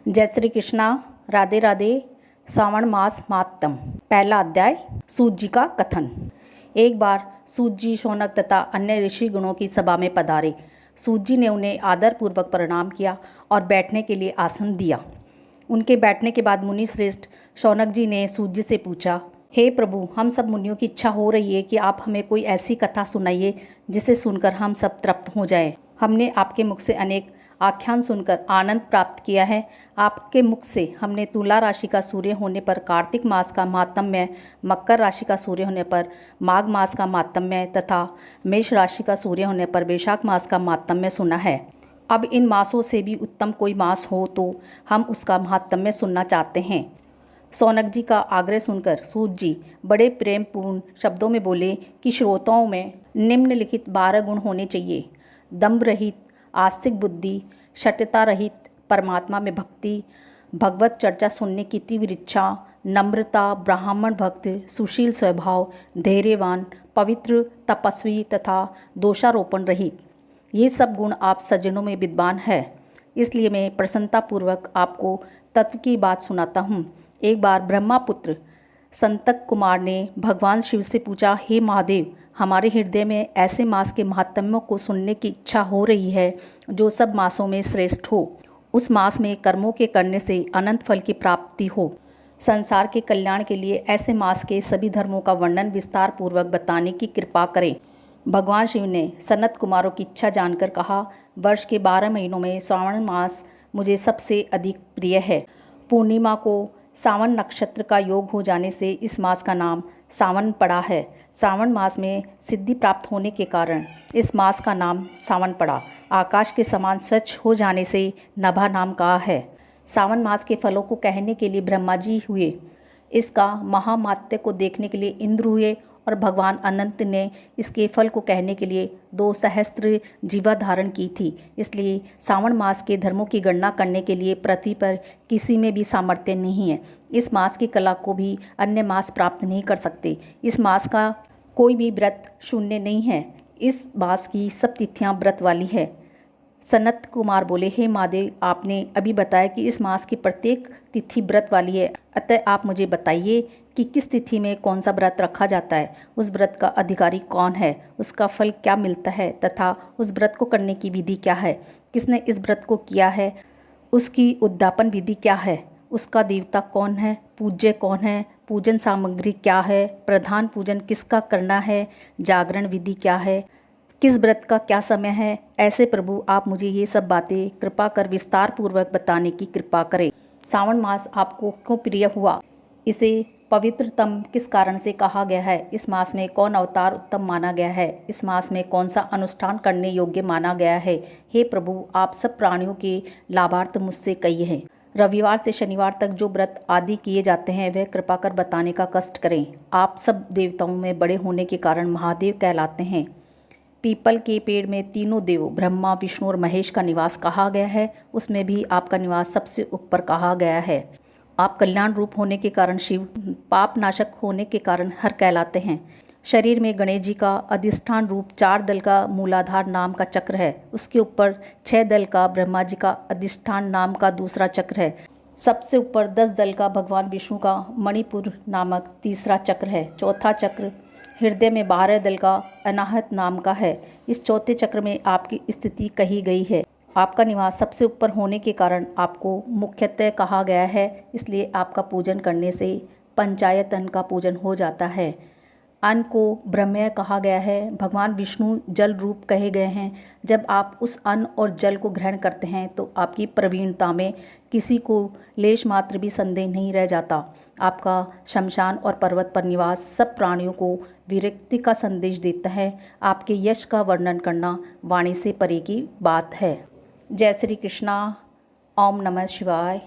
जय श्री कृष्णा। राधे राधे। श्रावण मास महात्म। पहला अध्याय, सूत जी का कथन। एक बार सूत जी शौनक तथा अन्य ऋषि गुणों की सभा में पधारे। सूत जी ने उन्हें आदरपूर्वक प्रणाम किया और बैठने के लिए आसन दिया। उनके बैठने के बाद मुनि श्रेष्ठ शौनक जी ने सूत जी से पूछा, हे प्रभु, हम सब मुनियों की इच्छा हो रही है कि आप हमें कोई ऐसी कथा सुनाइए जिसे सुनकर हम सब तृप्त हो जाएं। हमने आपके मुख से अनेक आख्यान सुनकर आनंद प्राप्त किया है। आपके मुख से हमने तुला राशि का सूर्य होने पर कार्तिक मास का महात्म्य, मकर राशि का सूर्य होने पर माघ मास का महात्म्य तथा मेष राशि का सूर्य होने पर वैशाख मास का महात्म्य सुना है। अब इन मासों से भी उत्तम कोई मास हो तो हम उसका महात्म्य सुनना चाहते हैं। शौनक जी का आग्रह सुनकर सूत जी बड़े प्रेमपूर्ण शब्दों में बोले कि श्रोताओं में निम्नलिखित 12 गुण होने चाहिए: दंभ रहित, आस्तिक बुद्धि, शठता रहित, परमात्मा में भक्ति, भगवत चर्चा सुनने की तीव्र इच्छा, नम्रता, ब्राह्मण भक्त, सुशील स्वभाव, धैर्यवान, पवित्र, तपस्वी तथा दोषारोपण रहित। ये सब गुण आप सज्जनों में विद्वान है, इसलिए मैं प्रसन्नतापूर्वक आपको तत्व की बात सुनाता हूँ। एक बार ब्रह्मापुत्र संतक कुमार ने भगवान शिव से पूछा, हे महादेव, हमारे हृदय में ऐसे मास के महात्म्यों को सुनने की इच्छा हो रही है जो सब मासों में श्रेष्ठ हो। उस मास में कर्मों के करने से अनंत फल की प्राप्ति हो। संसार के कल्याण के लिए ऐसे मास के सभी धर्मों का वर्णन विस्तार पूर्वक बताने की कृपा करें। भगवान शिव ने सनत कुमारों की इच्छा जानकर कहा, वर्ष के 12 महीनों में श्रावण मास मुझे सबसे अधिक प्रिय है। पूर्णिमा को सावन नक्षत्र का योग हो जाने से इस मास का नाम सावन पड़ा है। सावन मास में सिद्धि प्राप्त होने के कारण इस मास का नाम सावन पड़ा। आकाश के समान स्वच्छ हो जाने से नभा नाम कहा है। सावन मास के फलों को कहने के लिए ब्रह्मा जी हुए। इसका महामात्य को देखने के लिए इंद्र हुए और भगवान अनंत ने इसके फल को कहने के लिए 2 सहस्त्र जीवा धारण की थी। इसलिए सावन मास के धर्मों की गणना करने के लिए पृथ्वी पर किसी में भी सामर्थ्य नहीं है। इस मास की कला को भी अन्य मास प्राप्त नहीं कर सकते। इस मास का कोई भी व्रत शून्य नहीं है। इस मास की सब तिथियां व्रत वाली है। सनत कुमार बोले, हे महादेव, आपने अभी बताया कि इस मास की प्रत्येक तिथि व्रत वाली है, अतः आप मुझे बताइए कि किस तिथि में कौन सा व्रत रखा जाता है, उस व्रत का अधिकारी कौन है, उसका फल क्या मिलता है तथा उस व्रत को करने की विधि क्या है, किसने इस व्रत को किया है, उसकी उद्यापन विधि क्या है, उसका देवता कौन है, पूज्य कौन है, पूजन सामग्री क्या है, प्रधान पूजन किसका करना है, जागरण विधि क्या है, किस व्रत का क्या समय है। ऐसे प्रभु आप मुझे ये सब बातें कृपा कर विस्तार पूर्वक बताने की कृपा करें। सावन मास आपको क्यों प्रिय हुआ, इसे पवित्रतम किस कारण से कहा गया है, इस मास में कौन अवतार उत्तम माना गया है, इस मास में कौन सा अनुष्ठान करने योग्य माना गया है। हे प्रभु, आप सब प्राणियों के लाभार्थ मुझसे कहिए हैं। रविवार से शनिवार तक जो व्रत आदि किए जाते हैं वह कृपा कर बताने का कष्ट करें। आप सब देवताओं में बड़े होने के कारण महादेव कहलाते हैं। पीपल के पेड़ में तीनों देव ब्रह्मा, विष्णु और महेश का निवास कहा गया है, उसमें भी आपका निवास सबसे ऊपर कहा गया है। आप कल्याण रूप होने के कारण शिव, पाप नाशक होने के कारण हर कहलाते हैं। शरीर में गणेश जी का अधिष्ठान रूप 4 दल का मूलाधार नाम का चक्र है, उसके ऊपर 6 दल का ब्रह्मा जी का अधिष्ठान नाम का दूसरा चक्र है। सबसे ऊपर 10 दल का भगवान विष्णु का मणिपुर नामक तीसरा चक्र है। चौथा चक्र हृदय में 12 दल का अनाहत नाम का है। इस चौथे चक्र में आपकी स्थिति कही गई है। आपका निवास सबसे ऊपर होने के कारण आपको मुख्यतः कहा गया है, इसलिए आपका पूजन करने से पंचायतन का पूजन हो जाता है। अन्न को ब्रह्मय कहा गया है। भगवान विष्णु जल रूप कहे गए हैं। जब आप उस अन्न और जल को ग्रहण करते हैं तो आपकी प्रवीणता में किसी को लेश मात्र भी संदेह नहीं रह जाता। आपका शमशान और पर्वत पर निवास सब प्राणियों को विरक्ति का संदेश देता है। आपके यश का वर्णन करना वाणी से परे की बात है। जय श्री कृष्णा। ओम नमः शिवाय।